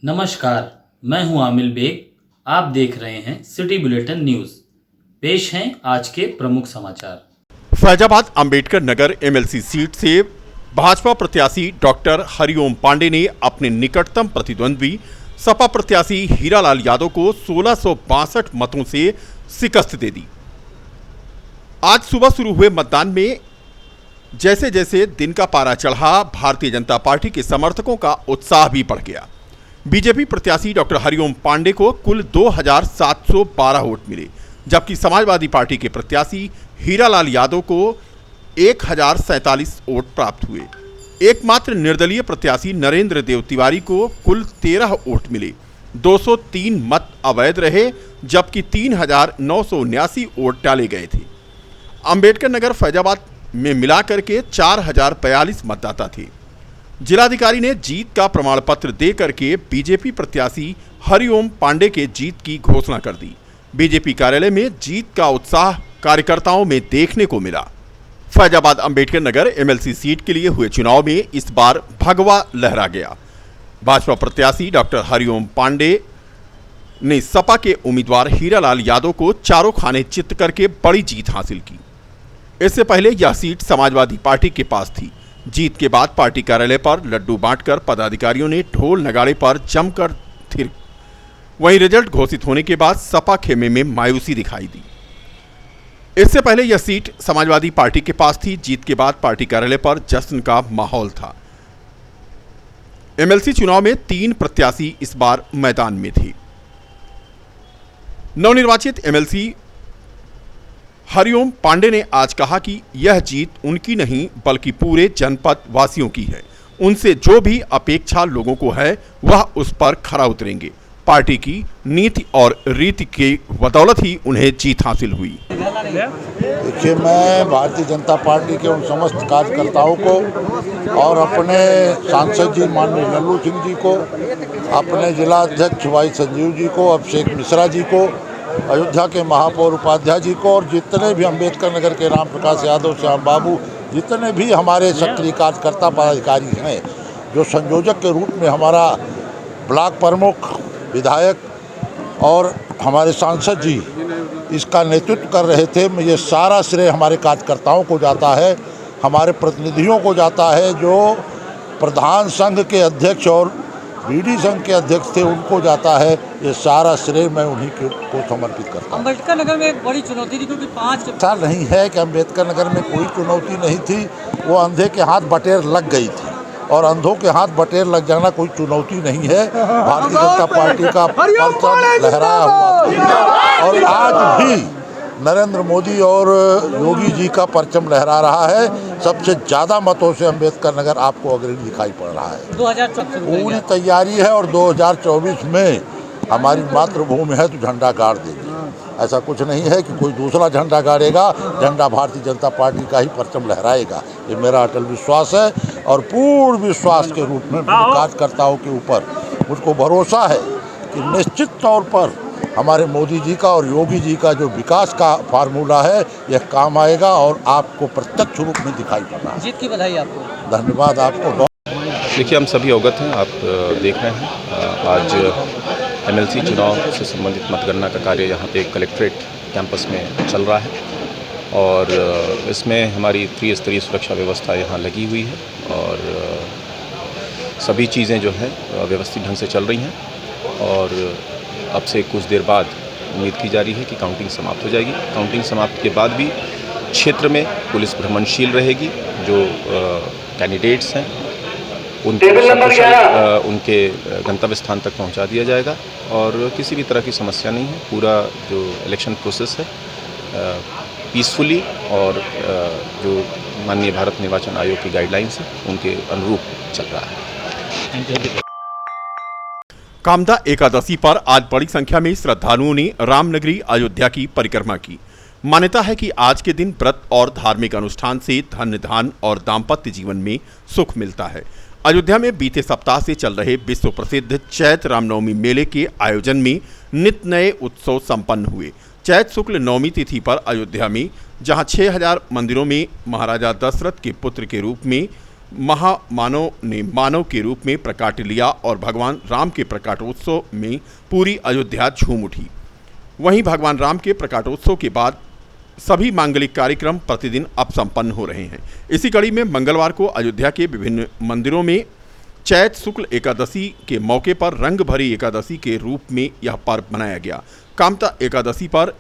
नमस्कार, मैं हूं आमिल बेग। आप देख रहे हैं सिटी बुलेटिन न्यूज। पेश हैं आज के प्रमुख समाचार। फैजाबाद अंबेडकर नगर एमएलसी सीट से भाजपा प्रत्याशी डॉक्टर हरिओम पांडे ने अपने निकटतम प्रतिद्वंद्वी सपा प्रत्याशी हीरालाल यादव को 1662 मतों से शिकस्त दे दी। आज सुबह शुरू हुए मतदान में जैसे जैसे दिन का पारा चढ़ा, भारतीय जनता पार्टी के समर्थकों का उत्साह भी बढ़ गया। बीजेपी प्रत्याशी डॉक्टर हरिओम पांडे को कुल 2712 वोट मिले, जबकि समाजवादी पार्टी के प्रत्याशी हीरालाल यादव को 1047 वोट प्राप्त हुए। एकमात्र निर्दलीय प्रत्याशी नरेंद्र देव तिवारी को कुल 13 वोट मिले। 203 मत अवैध रहे, जबकि 3979 वोट डाले गए थे। अंबेडकर नगर फैजाबाद में मिलाकर के 4042 मतदाता थे। जिलाधिकारी ने जीत का प्रमाण पत्र देकर के बीजेपी प्रत्याशी हरिओम पांडे के जीत की घोषणा कर दी। बीजेपी कार्यालय में जीत का उत्साह कार्यकर्ताओं में देखने को मिला। फैजाबाद अंबेडकर नगर एमएलसी सीट के लिए हुए चुनाव में इस बार भगवा लहरा गया। भाजपा प्रत्याशी डॉक्टर हरिओम पांडे ने सपा के उम्मीदवार हीरालाल यादव को चारों खाने चित करके बड़ी जीत हासिल की। इससे पहले यह सीट समाजवादी पार्टी के पास थी। जीत के बाद पार्टी कार्यालय पर लड्डू बांटकर पदाधिकारियों ने ढोल नगाड़े पर जमकर थिर। वहीं रिजल्ट घोषित होने के बाद सपा खेमे में मायूसी दिखाई दी। इससे पहले यह सीट समाजवादी पार्टी के पास थी। जीत के बाद पार्टी कार्यालय पर जश्न का माहौल था। एमएलसी चुनाव में 3 प्रत्याशी इस बार मैदान में थे। नवनिर्वाचित एमएलसी हरिओम पांडे ने आज कहा कि यह जीत उनकी नहीं बल्कि पूरे जनपद वासियों की है। उनसे जो भी अपेक्षा लोगों को है वह उस पर खरा उतरेंगे। पार्टी की नीति और रीति के बदौलत ही उन्हें जीत हासिल हुई। देखिए, मैं भारतीय जनता पार्टी के उन समस्त कार्यकर्ताओं को और अपने सांसद जी माननीय लल्लू सिंह जी को, अपने जिला अध्यक्ष भाई संजीव जी को, अभिषेक मिश्रा जी को, अयोध्या के महापौर उपाध्याय जी को और जितने भी अंबेडकर नगर के राम प्रकाश यादव, श्याम बाबू, जितने भी हमारे सक्रिय कार्यकर्ता पदाधिकारी हैं, जो संयोजक के रूप में हमारा ब्लॉक प्रमुख, विधायक और हमारे सांसद जी इसका नेतृत्व कर रहे थे। ये सारा श्रेय हमारे कार्यकर्ताओं को जाता है, हमारे प्रतिनिधियों को जाता है, जो प्रधान संघ के अध्यक्ष और बीडी संघ के अध्यक्ष थे उनको जाता है। ये सारा श्रेय मैं उन्हीं को समर्पित करता हूँ। अंबेडकर नगर में एक बड़ी चुनौती थी क्योंकि 5 साल नहीं है कि अंबेडकर नगर में कोई चुनौती नहीं थी। वो अंधे के हाथ बटेर लग गई थी और अंधों के हाथ बटेर लग जाना कोई चुनौती नहीं है। भारतीय जनता पार्टी का परचम लहराया हुआ और आज भी नरेंद्र मोदी और योगी जी का परचम लहरा रहा है। सबसे ज़्यादा मतों से अंबेडकर नगर आपको अग्रणी दिखाई पड़ रहा है। 2024 पूरी तैयारी है और 2024 में हमारी मातृभूमि है तो झंडा गाड़ देगी। ऐसा कुछ नहीं है कि कोई दूसरा झंडा गाड़ेगा। झंडा भारतीय जनता पार्टी का ही परचम लहराएगा। ये मेरा अटल विश्वास है और पूर्ण विश्वास के रूप में कार्यकर्ताओं के ऊपर मुझको भरोसा है कि निश्चित तौर पर हमारे मोदी जी का और योगी जी का जो विकास का फार्मूला है यह काम आएगा और आपको प्रत्यक्ष रूप में दिखाई पड़ रहा है। जीत की बधाई आपको। धन्यवाद आपको बहुत। देखिए, हम सभी अवगत हैं, आप देख रहे हैं आज एमएलसी चुनाव से संबंधित मतगणना का कार्य यहाँ पे कलेक्ट्रेट कैंपस में चल रहा है और इसमें हमारी त्रिस्तरीय सुरक्षा व्यवस्था यहाँ लगी हुई है और सभी चीज़ें जो हैं व्यवस्थित ढंग से चल रही हैं और अब से कुछ देर बाद उम्मीद की जा रही है कि काउंटिंग समाप्त हो जाएगी। काउंटिंग समाप्त के बाद भी क्षेत्र में पुलिस भ्रमणशील रहेगी। जो कैंडिडेट्स हैं उनको उनके गंतव्य स्थान तक पहुंचा दिया जाएगा और किसी भी तरह की समस्या नहीं है। पूरा जो इलेक्शन प्रोसेस है पीसफुली और जो माननीय भारत निर्वाचन आयोग की गाइडलाइंस है उनके अनुरूप चल रहा है। कामदा एकादशी पर आज बड़ी संख्या में श्रद्धालुओं ने रामनगरी अयोध्या की परिक्रमा की। मान्यता है कि आज के दिन व्रत और धार्मिक अनुष्ठान से धन धान और दाम्पत्य जीवन में सुख मिलता है। अयोध्या में बीते सप्ताह से चल रहे विश्व प्रसिद्ध चैत्र रामनवमी मेले के आयोजन में नित नए उत्सव संपन्न हुए। चैत्र शुक्ल नवमी तिथि पर अयोध्या में जहां 6000 मंदिरों में महाराजा दशरथ के पुत्र के रूप में महामानव ने मानव के रूप में प्रकाट लिया और भगवान राम के प्रकाटोत्सव में पूरी अयोध्या झूम उठी। वहीं भगवान राम के प्रकाटोत्सव के बाद सभी मांगलिक कार्यक्रम प्रतिदिन अब संपन्न हो रहे हैं। इसी कड़ी में मंगलवार को अयोध्या के विभिन्न मंदिरों में चैत शुक्ल एकादशी के मौके पर रंग भरी एकादशी के रूप में यह पर्व मनाया गया। कामता एकादशी पर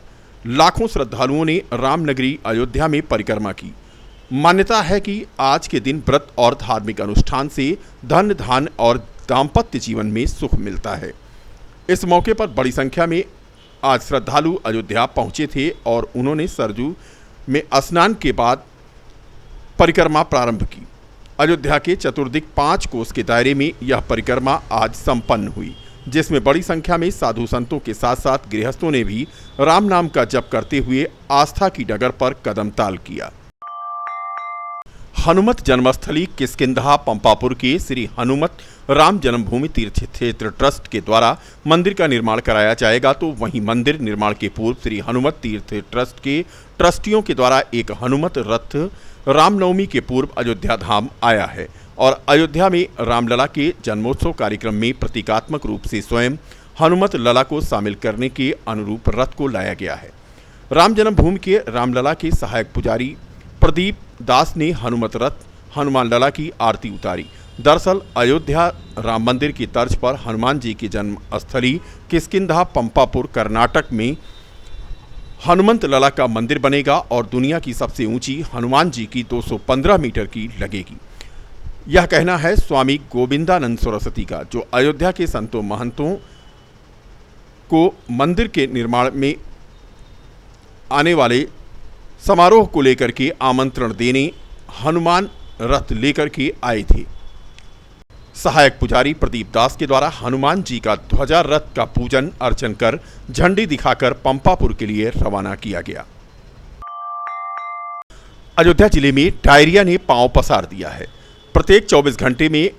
लाखों श्रद्धालुओं ने रामनगरी अयोध्या में परिक्रमा की। मान्यता है कि आज के दिन व्रत और धार्मिक अनुष्ठान से धन धान्य और दाम्पत्य जीवन में सुख मिलता है। इस मौके पर बड़ी संख्या में आज श्रद्धालु अयोध्या पहुंचे थे और उन्होंने सरजू में स्नान के बाद परिक्रमा प्रारंभ की। अयोध्या के चतुर्दिक 5 कोस के दायरे में यह परिक्रमा आज संपन्न हुई, जिसमें बड़ी संख्या में साधु संतों के साथ साथ गृहस्थों ने भी राम नाम का जप करते हुए आस्था की डगर पर कदम ताल किया। हनुमत जन्मस्थली किष्किंधा पंपापुर के श्री हनुमत राम जन्मभूमि तीर्थ क्षेत्र ट्रस्ट के द्वारा मंदिर का निर्माण कराया जाएगा, तो वहीं मंदिर निर्माण के पूर्व श्री हनुमत तीर्थ ट्रस्ट के ट्रस्टियों के द्वारा एक हनुमत रथ रामनवमी के पूर्व अयोध्या धाम आया है और अयोध्या में रामलला के जन्मोत्सव कार्यक्रम में प्रतीकात्मक रूप से स्वयं हनुमत लला को शामिल करने के अनुरूप रथ को लाया गया है। राम जन्मभूमि के रामलला के सहायक पुजारी प्रदीप दास ने हनुमत रथ हनुमान लला की आरती उतारी। दरअसल अयोध्या राम मंदिर की तर्ज पर हनुमान जी की जन्म स्थली किष्किंधा पंपापुर कर्नाटक में हनुमंत लला का मंदिर बनेगा और दुनिया की सबसे ऊंची हनुमान जी की 215 मीटर की लगेगी। यह कहना है स्वामी गोविंदानंद सरस्वती का, जो अयोध्या के संतों महंतों को मंदिर के निर्माण में आने वाले समारोह को लेकर के आमंत्रण देने हनुमान रथ लेकर के आए थे। सहायक पुजारी प्रदीप दास के द्वारा हनुमान जी का ध्वजा रथ का पूजन अर्चन कर झंडी दिखाकर पंपापुर के लिए रवाना किया गया। अयोध्या जिले में डायरिया ने पांव पसार दिया है। प्रत्येक 24 घंटे में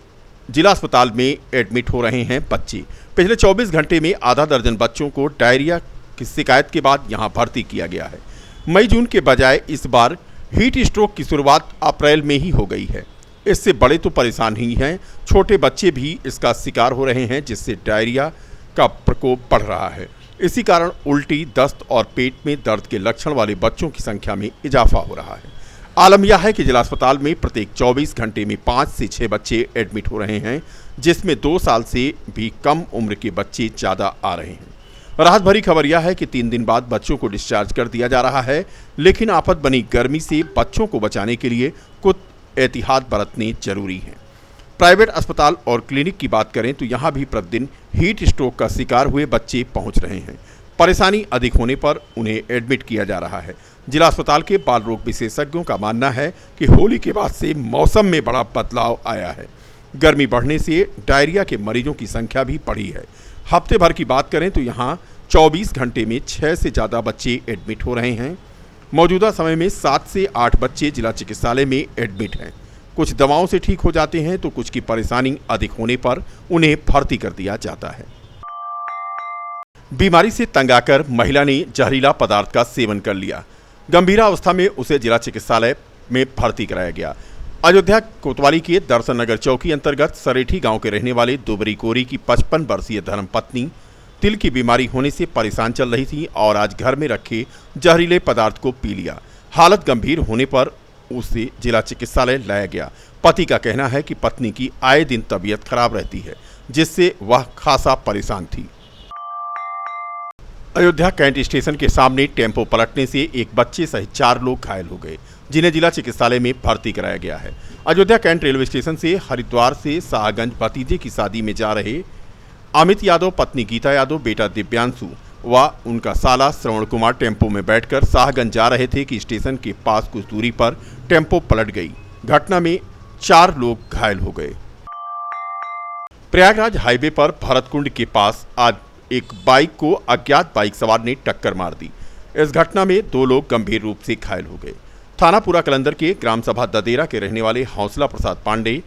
जिला अस्पताल में एडमिट हो रहे हैं बच्चे। पिछले 24 घंटे में आधा दर्जन बच्चों को डायरिया की शिकायत के बाद यहां भर्ती किया गया है। मई जून के बजाय इस बार हीट स्ट्रोक की शुरुआत अप्रैल में ही हो गई है। इससे बड़े तो परेशान ही हैं, छोटे बच्चे भी इसका शिकार हो रहे हैं, जिससे डायरिया का प्रकोप बढ़ रहा है। इसी कारण उल्टी, दस्त और पेट में दर्द के लक्षण वाले बच्चों की संख्या में इजाफा हो रहा है। आलम यह है कि जिला अस्पताल में प्रत्येक 24 घंटे में 5 से 6 बच्चे एडमिट हो रहे हैं, जिसमें 2 साल से भी कम उम्र के बच्चे ज़्यादा आ रहे हैं। राहत भरी खबर यह है कि 3 दिन बाद बच्चों को डिस्चार्ज कर दिया जा रहा है, लेकिन आफत बनी गर्मी से बच्चों को बचाने के लिए कुछ एहतियात बरतने जरूरी हैं। प्राइवेट अस्पताल और क्लिनिक की बात करें तो यहाँ भी प्रतिदिन हीट स्ट्रोक का शिकार हुए बच्चे पहुँच रहे हैं। परेशानी अधिक होने पर उन्हें एडमिट किया जा रहा है। जिला अस्पताल के बाल रोग विशेषज्ञों का मानना है कि होली के बाद से मौसम में बड़ा बदलाव आया है। गर्मी बढ़ने से डायरिया के मरीजों की संख्या भी बढ़ी है। हफ्ते भर की बात करें तो यहाँ 24 घंटे में 6 से ज़्यादा बच्चे एडमिट हो रहे हैं। मौजूदा समय में 7 से 8 बच्चे जिला चिकित्सालय में एडमिट हैं। कुछ दवाओं से ठीक हो जाते हैं तो कुछ की परेशानी अधिक होने पर उन्हें भर्ती कर दिया जाता है। बीमारी से तंग आकर महिला ने जहरीला पदार्थ का सेवन कर लिया। गंभीर अवस्था में उसे जिला चिकित्सालय में भर्ती कराया गया। अयोध्या कोतवाली के दर्शन नगर चौकी अंतर्गत सरेठी गांव के रहने वाले दुबरी कोरी की 55 वर्षीय धर्मपत्नी तिल की बीमारी होने से परेशान चल रही थी और आज घर में रखे जहरीले पदार्थ को पी लिया। हालत गंभीर होने पर उसे जिला चिकित्सालय लाया गया। पति का कहना है कि पत्नी की आए दिन तबीयत खराब रहती है, जिससे वह खासा परेशान थी। अयोध्या कैंट स्टेशन के सामने टेम्पो पलटने से एक बच्चे सहित 4 लोग घायल हो गए, जिन्हें जिला चिकित्सालय में भर्ती कराया गया है। अयोध्या कैंट रेलवे स्टेशन से हरिद्वार से शाहगंज भतीजे की शादी में जा रहे अमित यादव, पत्नी गीता यादव, बेटा दिव्यांशु व उनका साला श्रवण कुमार टेम्पो में बैठकर शाहगंज जा रहे थे कि स्टेशन के पास कुछ दूरी पर टेम्पो पलट गई। घटना में 4 लोग घायल हो गए। प्रयागराज हाईवे पर भरतकुंड के पास आज एक बाइक को अज्ञात बाइक सवार ने टक्कर मार दी। इस घटना में 2 लोग गंभीर रूप से घायल हो गए। थाना पूरा कलंदर के ग्राम सभा ददेरा के रहने वाले हौसला प्रसाद पांडे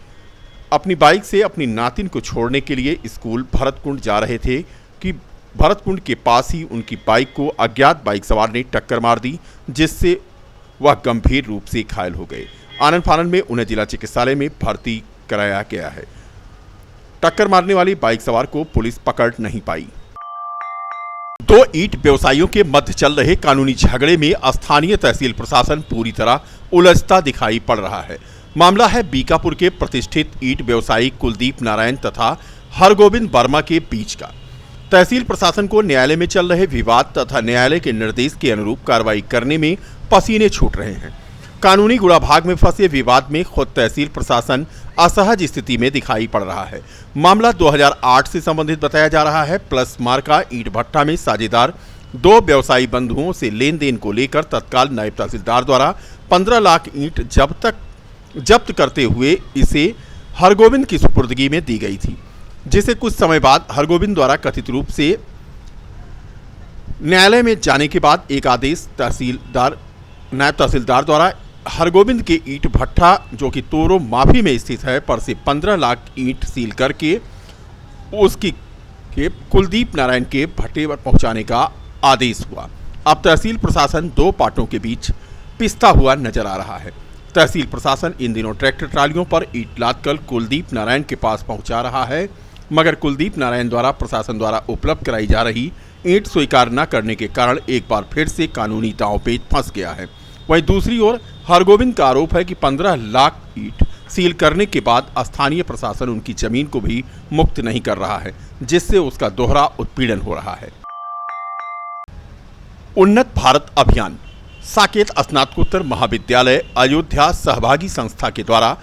अपनी बाइक से अपनी नातिन को छोड़ने के लिए स्कूल भरतकुंड जा रहे थे कि भरतकुंड के पास ही उनकी बाइक को अज्ञात बाइक सवार ने टक्कर मार दी, जिससे वह गंभीर रूप से घायल हो गए। आनन फानन में उन्हें जिला चिकित्सालय में भर्ती कराया गया है। टक्कर मारने वाली बाइक सवार को पुलिस पकड़ नहीं पाई। दो ईंट व्यवसायियों के मध्य चल रहे कानूनी झगड़े में स्थानीय तहसील प्रशासन पूरी तरह उलझता दिखाई पड़ रहा है। मामला है बीकापुर के प्रतिष्ठित ईंट व्यवसायी कुलदीप नारायण तथा हरगोविंद वर्मा के बीच का। तहसील प्रशासन को न्यायालय में चल रहे विवाद तथा न्यायालय के निर्देश के अनुरूप कार्रवाई करने में पसीने छूट रहे हैं। कानूनी गुड़ाभाग में फंसे विवाद में खुद तहसील प्रशासन असहज स्थिति में दिखाई पड़ रहा है। मामला 2008 से संबंधित बताया जा रहा है। प्लस मार्का ईंट भट्टा में साझेदार दो व्यवसायी बंधुओं से लेन देन को लेकर तत्काल नायब तहसीलदार द्वारा 15 लाख ईंट जब्त करते हुए इसे हरगोविंद की सुपुर्दगी में दी गई थी, जिसे कुछ समय बाद हरगोविंद द्वारा कथित रूप से न्यायालय में जाने के बाद एक आदेश नायब तहसीलदार द्वारा हरगोविंद के ईंट भट्टा जो कि तोरो माफी में स्थित है पर से 15 लाख ईंट सील करके उसकी के कुलदीप नारायण के भट्टे पर पहुंचाने का आदेश हुआ। अब तहसील प्रशासन दो पार्टों के बीच पिसता हुआ नजर आ रहा है। तहसील प्रशासन इन दिनों ट्रैक्टर ट्रालियों पर ईंट लादकर कुलदीप नारायण के पास पहुंचा रहा है, मगर कुलदीप नारायण द्वारा प्रशासन द्वारा उपलब्ध कराई जा रही ईंट स्वीकार न करने के कारण एक बार फिर से कानूनी दांवपेच फंस गया है। वहीं दूसरी ओर हरगोविंद का आरोप है कि 15 लाख ईंट सील करने के बाद स्थानीय प्रशासन उनकी जमीन को भी मुक्त नहीं कर रहा है, जिससे उसका दोहरा उत्पीड़न हो रहा है। उन्नत भारत अभियान साकेत स्नातकोत्तर महाविद्यालय अयोध्या सहभागी संस्था के द्वारा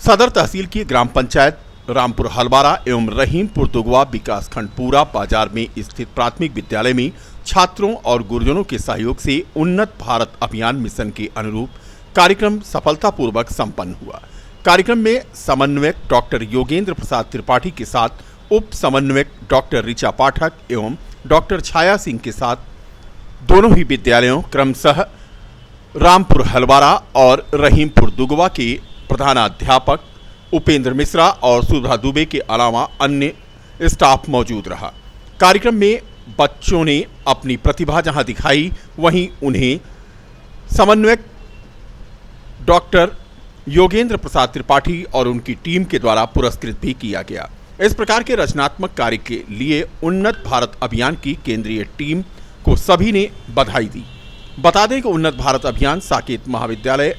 सदर तहसील की ग्राम पंचायत रामपुर हलवारा एवं रहीमपुर दुगवा विकासखंड पूरा बाजार में स्थित प्राथमिक विद्यालय में छात्रों और गुरुजनों के सहयोग से उन्नत भारत अभियान मिशन के अनुरूप कार्यक्रम सफलतापूर्वक संपन्न हुआ। कार्यक्रम में समन्वयक डॉक्टर योगेंद्र प्रसाद त्रिपाठी के साथ उप समन्वयक डॉक्टर ऋचा पाठक एवं डॉक्टर छाया सिंह के साथ दोनों ही विद्यालयों क्रमशः रामपुर हलवारा और रहीमपुर दुगवा के प्रधानाध्यापक उपेंद्र मिश्रा और सुधा दुबे के अलावा अन्य स्टाफ मौजूद रहा। कार्यक्रम में बच्चों ने अपनी प्रतिभा जहां दिखाई, वहीं उन्हें समन्वयक डॉक्टर योगेंद्र प्रसाद त्रिपाठी और उनकी टीम के द्वारा पुरस्कृत भी किया गया। इस प्रकार के रचनात्मक कार्य के लिए उन्नत भारत अभियान की केंद्रीय टीम को सभी ने बधाई दी। बता दें कि उन्नत भारत अभियान साकेत महाविद्यालय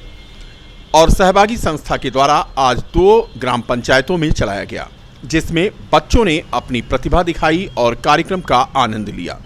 और सहभागी संस्था के द्वारा आज 2 ग्राम पंचायतों में चलाया गया, जिसमें बच्चों ने अपनी प्रतिभा दिखाई और कार्यक्रम का आनंद लिया।